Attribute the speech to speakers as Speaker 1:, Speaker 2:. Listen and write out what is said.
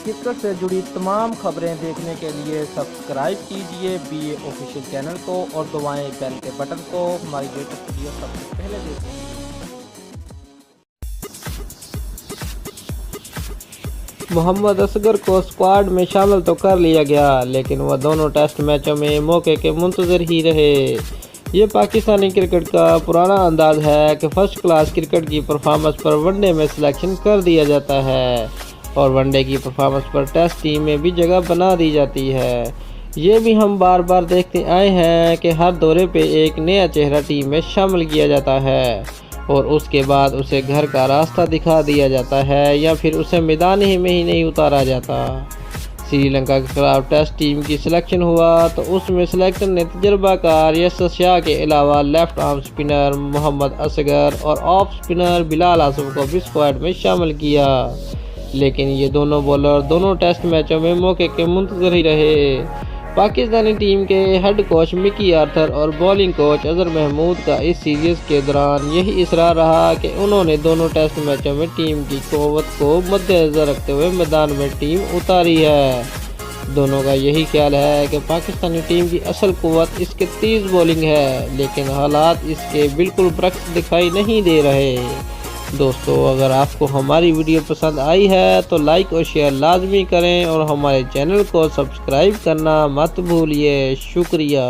Speaker 1: Cricket से जुड़ी तमाम खबरें देखने के लिए सब्सक्राइब कीजिए BA ऑफिशियल चैनल को और दबाएं बेल के बटन को। हमारी लेटेस्ट वीडियो सबसे पहले देखें।
Speaker 2: मोहम्मद असगर को स्क्वाड में शामिल तो कर लिया गया, लेकिन वह दोनों टेस्ट मैचों में मौके के मुंतज़र ही रहे। ये पाकिस्तानी क्रिकेट का पुराना अंदाज है कि फर्स्ट क्लास क्रिकेट की परफॉर्मेंस पर वनडे में सिलेक्शन कर दिया जाता है और वनडे की परफॉर्मेंस पर टेस्ट टीम में भी जगह बना दी जाती है। ये भी हम बार बार देखते आए हैं कि हर दौरे पे एक नया चेहरा टीम में शामिल किया जाता है और उसके बाद उसे घर का रास्ता दिखा दिया जाता है या फिर उसे मैदान ही में ही नहीं उतारा जाता। श्रीलंका के खिलाफ टेस्ट टीम की सिलेक्शन हुआ तो उसमें सिलेक्टर ने तजर्बाकार यशस शाह के अलावा left arm spinner Mohammad Asghar और ऑफ स्पिनर बिलाल आसिफ को भी स्क्वाड में शामिल किया, लेकिन ये दोनों बॉलर दोनों टेस्ट मैचों में मौके के मुंतज़र ही रहे। पाकिस्तानी टीम के हेड कोच मिकी आर्थर और बॉलिंग कोच अजहर महमूद का इस सीरीज के दौरान यही इसरार रहा कि उन्होंने दोनों टेस्ट मैचों में टीम की क़ुव्वत को मद्देनज़र रखते हुए मैदान में टीम उतारी है। दोनों का यही ख्याल है कि पाकिस्तानी टीम की असल क़ुव्वत इसके तेज़ बॉलिंग है, लेकिन हालात इसके बिल्कुल बरक्स दिखाई नहीं दे रहे। दोस्तों, अगर आपको हमारी वीडियो पसंद आई है तो लाइक और शेयर लाजमी करें और हमारे चैनल को सब्सक्राइब करना मत भूलिए। शुक्रिया।